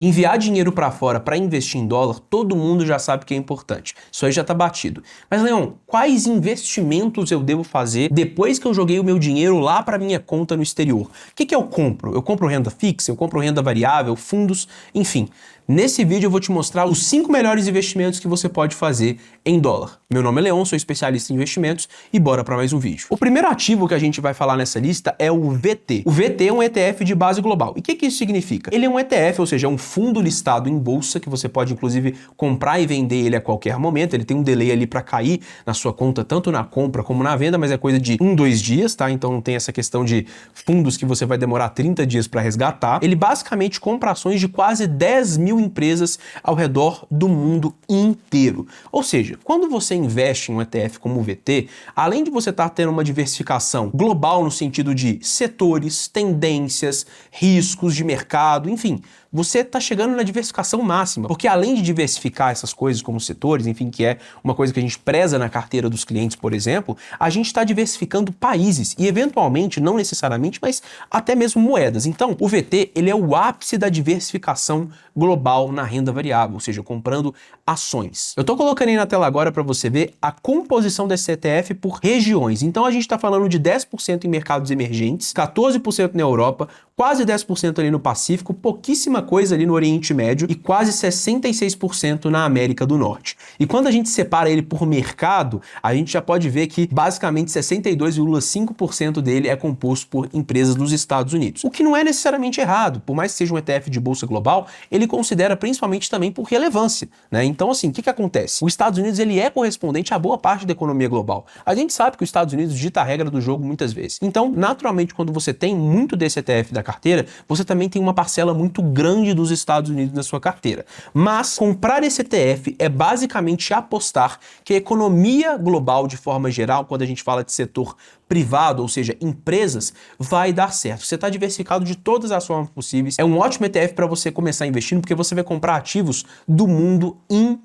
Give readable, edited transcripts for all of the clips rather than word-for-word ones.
Enviar dinheiro para fora para investir em dólar, todo mundo já sabe que é importante. Isso aí já tá batido. Mas, Leon, quais investimentos eu devo fazer depois que eu joguei o meu dinheiro lá para minha conta no exterior? O que eu compro? Eu compro renda fixa, eu compro renda variável, fundos, enfim. Nesse vídeo eu vou te mostrar os 5 melhores investimentos que você pode fazer em dólar. Meu nome é Leon, sou especialista em investimentos e bora para mais um vídeo. O primeiro ativo que a gente vai falar nessa lista é o VT. O VT é um ETF de base global. E o que isso significa? Ele é um ETF, ou seja, é um fundo listado em bolsa que você pode inclusive comprar e vender ele a qualquer momento. Ele tem um delay ali para cair na sua conta, tanto na compra como na venda, mas é coisa de 2 dias, tá? Então não tem essa questão de fundos que você vai demorar 30 dias para resgatar. Ele basicamente compra ações de quase 10 mil empresas ao redor do mundo inteiro. Ou seja, quando você investe em um ETF como o VT, além de você estar tendo uma diversificação global no sentido de setores, tendências, riscos de mercado, enfim, você está chegando na diversificação máxima, porque além de diversificar essas coisas como setores, enfim, que é uma coisa que a gente preza na carteira dos clientes, por exemplo, a gente está diversificando países e eventualmente, não necessariamente, mas até mesmo moedas. Então, o VT, ele é o ápice da diversificação global na renda variável, ou seja, comprando ações. Eu estou colocando aí na tela agora para você ver a composição desse ETF por regiões. Então, a gente está falando de 10% em mercados emergentes, 14% na Europa, quase 10% ali no Pacífico, pouquíssima coisa ali no Oriente Médio e quase 66% na América do Norte. E quando a gente separa ele por mercado, a gente já pode ver que basicamente 62,5% dele é composto por empresas dos Estados Unidos. O que não é necessariamente errado, por mais que seja um ETF de bolsa global, ele considera principalmente também por relevância, né? Então, assim, o que acontece? Os Estados Unidos, ele é correspondente a boa parte da economia global. A gente sabe que os Estados Unidos dita a regra do jogo muitas vezes. Então, naturalmente, quando você tem muito desse ETF da carteira, você também tem uma parcela muito grande dos Estados Unidos na sua carteira. Mas comprar esse ETF é basicamente apostar que a economia global, de forma geral, quando a gente fala de setor privado, ou seja, empresas, vai dar certo. Você está diversificado de todas as formas possíveis. É um ótimo ETF para você começar investindo, porque você vai comprar ativos do mundo inteiro.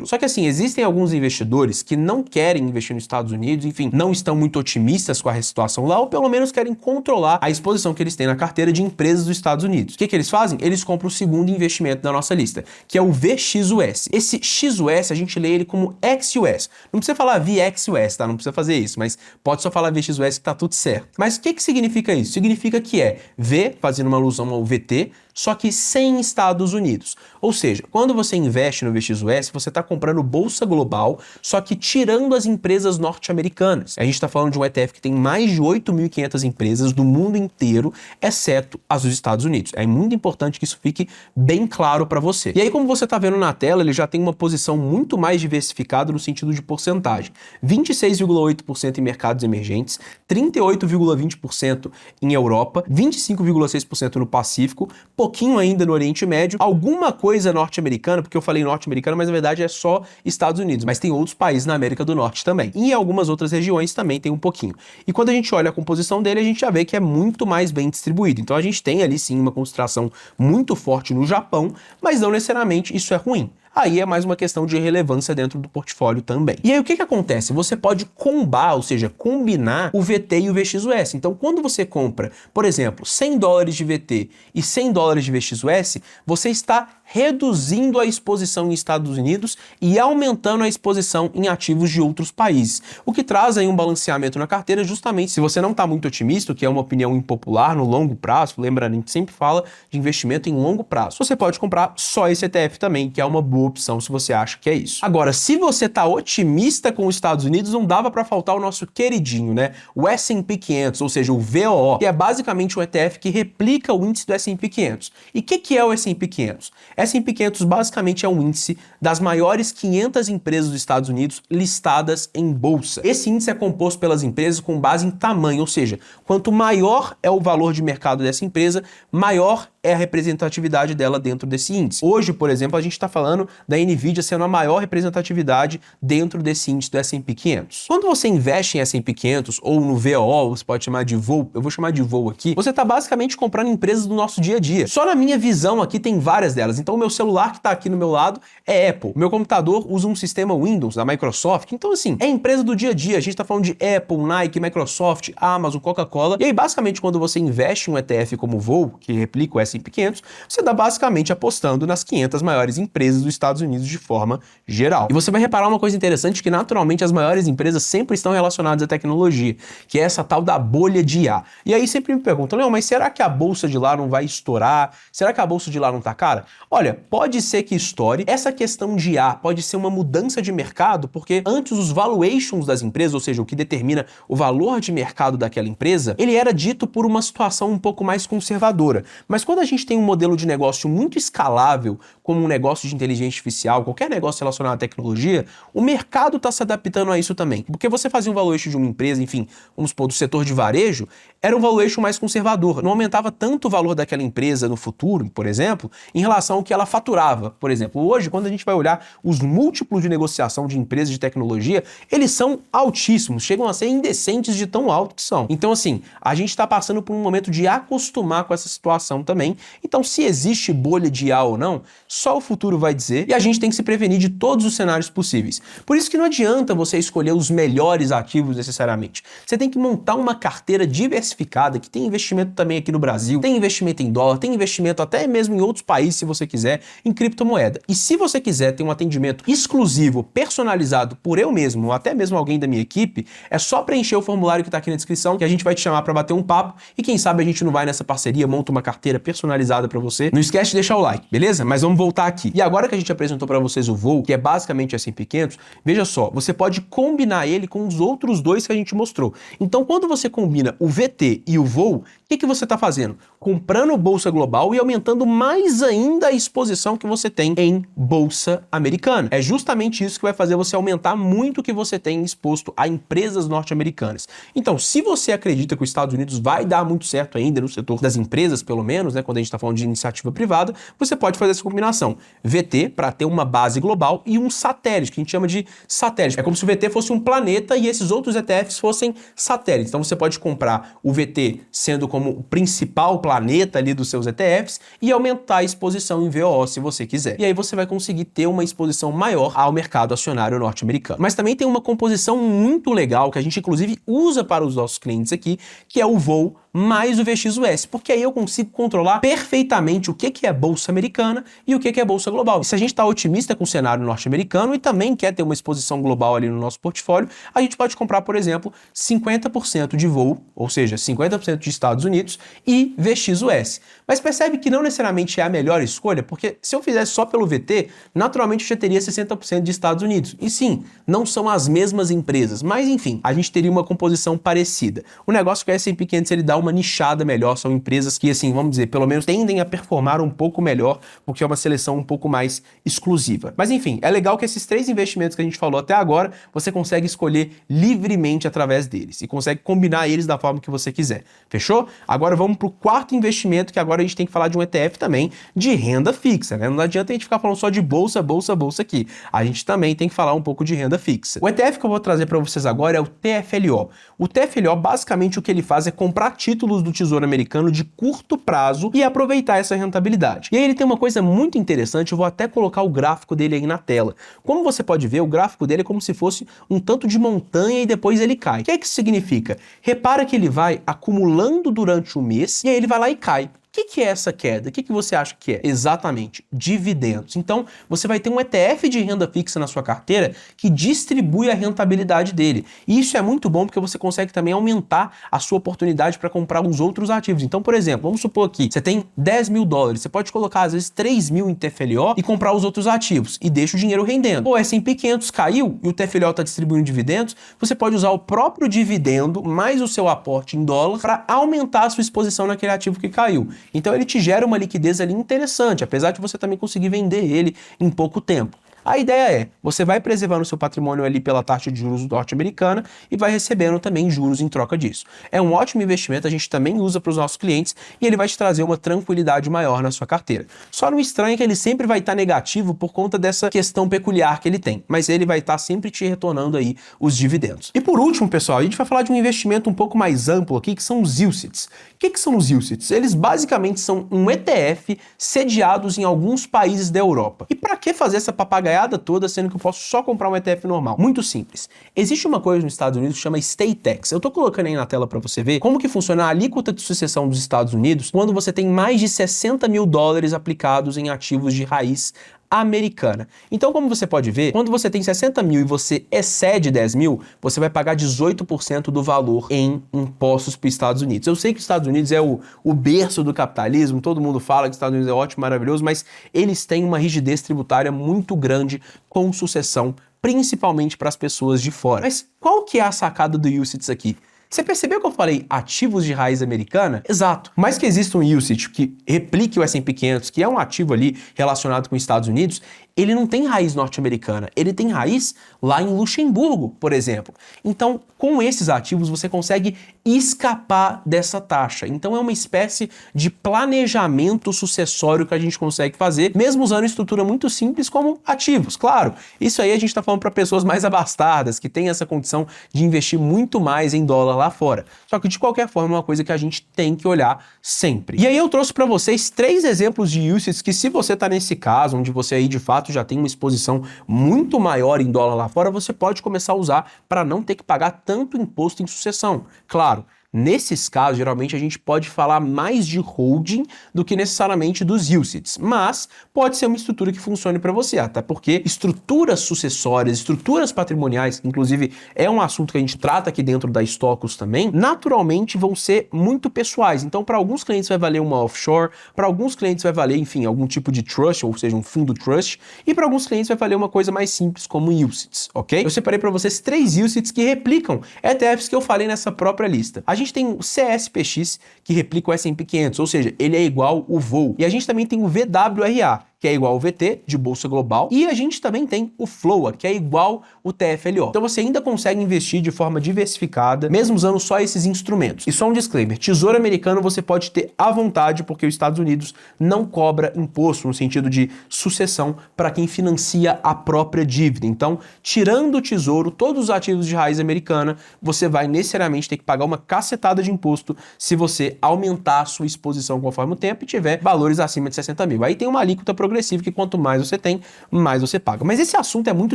Só que assim, existem alguns investidores que não querem investir nos Estados Unidos, enfim, não estão muito otimistas com a situação lá, ou pelo menos querem controlar a exposição que eles têm na carteira de empresas dos Estados Unidos. O que eles fazem? Eles compram o segundo investimento da nossa lista, que é o VXUS. Esse XUS, a gente lê ele como XUS. Não precisa falar VXUS, tá? Não precisa fazer isso, mas pode só falar VXUS que tá tudo certo. Mas o que significa isso? Significa que é V, fazendo uma alusão ao VT, só que sem Estados Unidos. Ou seja, quando você investe no VXUS, você está comprando bolsa global, só que tirando as empresas norte-americanas. A gente está falando de um ETF que tem mais de 8.500 empresas do mundo inteiro, exceto as dos Estados Unidos. É muito importante que isso fique bem claro para você. E aí, como você está vendo na tela, ele já tem uma posição muito mais diversificada no sentido de porcentagem. 26,8% em mercados emergentes, 38,20% em Europa, 25,6% no Pacífico, pouquinho ainda no Oriente Médio, alguma coisa norte-americana, porque eu falei norte-americana, mas na verdade é só Estados Unidos, mas tem outros países na América do Norte também. E em algumas outras regiões também tem um pouquinho. E quando a gente olha a composição dele, a gente já vê que é muito mais bem distribuído. Então a gente tem ali sim uma concentração muito forte no Japão, mas não necessariamente isso é ruim. Aí é mais uma questão de relevância dentro do portfólio também. E aí o que acontece? Você pode combar, ou seja, combinar o VT e o VXUS. Então quando você compra, por exemplo, $100 de VT e $100 de VXUS, você está reduzindo a exposição em Estados Unidos e aumentando a exposição em ativos de outros países. O que traz aí um balanceamento na carteira, justamente se você não está muito otimista, que é uma opinião impopular no longo prazo, lembra, a gente sempre fala de investimento em longo prazo. Você pode comprar só esse ETF também, que é uma boa opção se você acha que é isso. Agora, se você está otimista com os Estados Unidos, não dava para faltar o nosso queridinho, né? O S&P 500, ou seja, o VOO, que é basicamente um ETF que replica o índice do S&P 500. E o que é o S&P 500? S&P 500 basicamente é um índice das maiores 500 empresas dos Estados Unidos listadas em bolsa. Esse índice é composto pelas empresas com base em tamanho, ou seja, quanto maior é o valor de mercado dessa empresa, maior é a representatividade dela dentro desse índice. Hoje, por exemplo, a gente está falando da Nvidia sendo a maior representatividade dentro desse índice do S&P 500. Quando você investe em S&P 500 ou no VOO, você pode chamar de VOO, eu vou chamar de VOO aqui, você está basicamente comprando empresas do nosso dia a dia. Só na minha visão aqui tem várias delas. Então o meu celular que está aqui no meu lado é Apple. O meu computador usa um sistema Windows da Microsoft. Então assim, é empresa do dia a dia. A gente está falando de Apple, Nike, Microsoft, Amazon, Coca-Cola. E aí basicamente quando você investe em um ETF como o VOO, que replica o S&P S&P 500, você está basicamente apostando nas 500 maiores empresas dos Estados Unidos de forma geral. E você vai reparar uma coisa interessante, que naturalmente as maiores empresas sempre estão relacionadas à tecnologia, que é essa tal da bolha de IA. E aí sempre me perguntam, Leão, mas será que a bolsa de lá não vai estourar? Será que a bolsa de lá não tá cara? Olha, pode ser que estoure. Essa questão de IA pode ser uma mudança de mercado, porque antes os valuations das empresas, ou seja, o que determina o valor de mercado daquela empresa, ele era dito por uma situação um pouco mais conservadora. Mas quando a gente tem um modelo de negócio muito escalável, como um negócio de inteligência artificial, qualquer negócio relacionado à tecnologia, o mercado está se adaptando a isso também. Porque você fazia um valuation de uma empresa, enfim, vamos supor, do setor de varejo, era um valuation mais conservador. Não aumentava tanto o valor daquela empresa no futuro, por exemplo, em relação ao que ela faturava. Por exemplo, hoje, quando a gente vai olhar os múltiplos de negociação de empresas de tecnologia, eles são altíssimos, chegam a ser indecentes de tão alto que são. Então, assim, a gente está passando por um momento de acostumar com essa situação também. Então, se existe bolha de IA ou não, só o futuro vai dizer, e a gente tem que se prevenir de todos os cenários possíveis. Por isso que não adianta você escolher os melhores ativos necessariamente. Você tem que montar uma carteira diversificada, que tem investimento também aqui no Brasil, tem investimento em dólar, tem investimento até mesmo em outros países, se você quiser, em criptomoeda. E se você quiser ter um atendimento exclusivo, personalizado por eu mesmo, ou até mesmo alguém da minha equipe, é só preencher o formulário que está aqui na descrição, que a gente vai te chamar para bater um papo, e quem sabe a gente não vai nessa parceria, monta uma carteira personalizada para você. Não esquece de deixar o like, beleza? Mas vamos voltar aqui. E agora que a gente apresentou para vocês o voo, que é basicamente S&P 500, veja só, você pode combinar ele com os outros dois que a gente mostrou. Então, quando você combina o VT e o voo, o que você está fazendo? Comprando bolsa global e aumentando mais ainda a exposição que você tem em bolsa americana. É justamente isso que vai fazer você aumentar muito o que você tem exposto a empresas norte-americanas. Então, se você acredita que os Estados Unidos vai dar muito certo ainda no setor das empresas, pelo menos, né, quando a gente está falando de iniciativa privada, você pode fazer essa combinação. VT para ter uma base global e um satélite, que a gente chama de satélite. É como se o VT fosse um planeta e esses outros ETFs fossem satélites. Então, você pode comprar o VT sendo como o principal planeta ali dos seus ETFs e aumentar a exposição em VOO se você quiser. E aí você vai conseguir ter uma exposição maior ao mercado acionário norte-americano. Mas também tem uma composição muito legal que a gente inclusive usa para os nossos clientes aqui, que é o voo mais o VXUS, porque aí eu consigo controlar perfeitamente o que é bolsa americana e o que é bolsa global. E se a gente está otimista com o cenário norte-americano e também quer ter uma exposição global ali no nosso portfólio, a gente pode comprar, por exemplo, 50% de voo, ou seja, 50% de Estados Unidos e VXUS. Mas percebe que não necessariamente é a melhor escolha, porque se eu fizesse só pelo VT, naturalmente eu já teria 60% de Estados Unidos. E sim, não são as mesmas empresas, mas enfim, a gente teria uma composição parecida. O negócio que o S&P 500 ele dá uma nichada melhor, são empresas que, assim, vamos dizer, pelo menos tendem a performar um pouco melhor, porque é uma seleção um pouco mais exclusiva. Mas enfim, é legal que esses três investimentos que a gente falou até agora, você consegue escolher livremente através deles e consegue combinar eles da forma que você quiser. Fechou? Agora vamos para o quarto investimento, que agora a gente tem que falar de um ETF também de renda fixa, né? Não adianta a gente ficar falando só de bolsa, bolsa, bolsa aqui. A gente também tem que falar um pouco de renda fixa. O ETF que eu vou trazer para vocês agora é o TFLO. O TFLO, basicamente, o que ele faz é comprar títulos do Tesouro Americano de curto prazo e aproveitar essa rentabilidade. E aí ele tem uma coisa muito interessante, eu vou até colocar o gráfico dele aí na tela. Como você pode ver, o gráfico dele é como se fosse um tanto de montanha e depois ele cai. O que é que isso significa? Repara que ele vai acumulando durante o mês e aí ele vai lá e cai. O que é essa queda? O que você acha que é? Exatamente, dividendos. Então, você vai ter um ETF de renda fixa na sua carteira que distribui a rentabilidade dele. E isso é muito bom porque você consegue também aumentar a sua oportunidade para comprar os outros ativos. Então, por exemplo, vamos supor aqui, você tem 10 mil dólares, você pode colocar às vezes 3 mil em TFLO e comprar os outros ativos e deixa o dinheiro rendendo. O S&P 500 caiu e o TFLO está distribuindo dividendos, você pode usar o próprio dividendo mais o seu aporte em dólar para aumentar a sua exposição naquele ativo que caiu. Então ele te gera uma liquidez ali interessante, apesar de você também conseguir vender ele em pouco tempo. A ideia é, você vai preservando o seu patrimônio ali pela taxa de juros norte-americana e vai recebendo também juros em troca disso. É um ótimo investimento, a gente também usa para os nossos clientes e ele vai te trazer uma tranquilidade maior na sua carteira. Só no estranho é que ele sempre vai estar negativo por conta dessa questão peculiar que ele tem, mas ele vai estar sempre te retornando aí os dividendos. E por último, pessoal, a gente vai falar de um investimento um pouco mais amplo aqui, que são os UCITS. O que são os UCITS? Eles basicamente são um ETF sediados em alguns países da Europa. E para que fazer essa papagaia papagaiada toda, sendo que eu posso só comprar um ETF normal. Muito simples. Existe uma coisa nos Estados Unidos que chama Estate Tax. Eu tô colocando aí na tela para você ver como que funciona a alíquota de sucessão dos Estados Unidos quando você tem mais de 60 mil dólares aplicados em ativos de raiz americana. Então, como você pode ver, quando você tem 60 mil e você excede 10 mil, você vai pagar 18% do valor em impostos para os Estados Unidos. Eu sei que os Estados Unidos é o berço do capitalismo, todo mundo fala que os Estados Unidos é ótimo, maravilhoso, mas eles têm uma rigidez tributária muito grande com sucessão, principalmente para as pessoas de fora. Mas qual que é a sacada do UCITS aqui? Você percebeu que eu falei ativos de raiz americana? Exato. Mas que exista um UCITS que replique o S&P 500, que é um ativo ali relacionado com os Estados Unidos, ele não tem raiz norte-americana, ele tem raiz lá em Luxemburgo, por exemplo. Então, com esses ativos, você consegue escapar dessa taxa. Então, é uma espécie de planejamento sucessório que a gente consegue fazer, mesmo usando estrutura muito simples como ativos. Claro, isso aí a gente está falando para pessoas mais abastadas, que têm essa condição de investir muito mais em dólar lá fora. Só que, de qualquer forma, é uma coisa que a gente tem que olhar sempre. E aí eu trouxe para vocês 3 exemplos de UCITS que, se você está nesse caso, onde você aí de fato já tem uma exposição muito maior em dólar lá fora, você pode começar a usar para não ter que pagar tanto imposto em sucessão. Claro, nesses casos, geralmente a gente pode falar mais de holding do que necessariamente dos UCITS, mas pode ser uma estrutura que funcione para você, até porque estruturas sucessórias, estruturas patrimoniais, inclusive é um assunto que a gente trata aqui dentro da Stocus também, naturalmente vão ser muito pessoais. Então, para alguns clientes vai valer uma offshore, para alguns clientes vai valer, enfim, algum tipo de trust, ou seja, um fundo trust, e para alguns clientes vai valer uma coisa mais simples como UCITS, ok? Eu separei para vocês 3 UCITS que replicam ETFs que eu falei nessa própria lista. A gente tem o CSPX, que replica o S&P 500, ou seja, ele é igual o VOO. E a gente também tem o VWRA, que é igual ao VT, de Bolsa Global, e a gente também tem o FLOA, que é igual o TFLO. Então você ainda consegue investir de forma diversificada, mesmo usando só esses instrumentos. E só um disclaimer, Tesouro Americano você pode ter à vontade, porque os Estados Unidos não cobra imposto no sentido de sucessão para quem financia a própria dívida. Então, tirando o Tesouro, todos os ativos de raiz americana, você vai necessariamente ter que pagar uma cacetada de imposto se você aumentar a sua exposição conforme o tempo e tiver valores acima de 60 mil. Aí tem uma alíquota progressiva que quanto mais você tem, mais você paga. Mas esse assunto é muito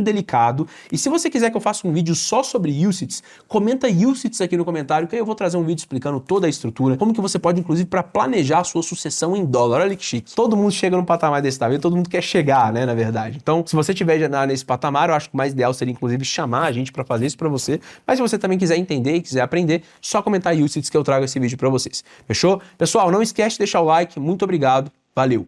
delicado e se você quiser que eu faça um vídeo só sobre UCITS, comenta UCITS aqui no comentário que aí eu vou trazer um vídeo explicando toda a estrutura, como que você pode, inclusive, para planejar a sua sucessão em dólar. Olha que chique. Todo mundo chega num patamar desse tamanho, todo mundo quer chegar, né, na verdade. Então, se você tiver já nesse patamar, eu acho que o mais ideal seria, inclusive, chamar a gente para fazer isso para você. Mas se você também quiser entender e quiser aprender, só comentar UCITS que eu trago esse vídeo para vocês. Fechou? Pessoal, não esquece de deixar o like. Muito obrigado. Valeu!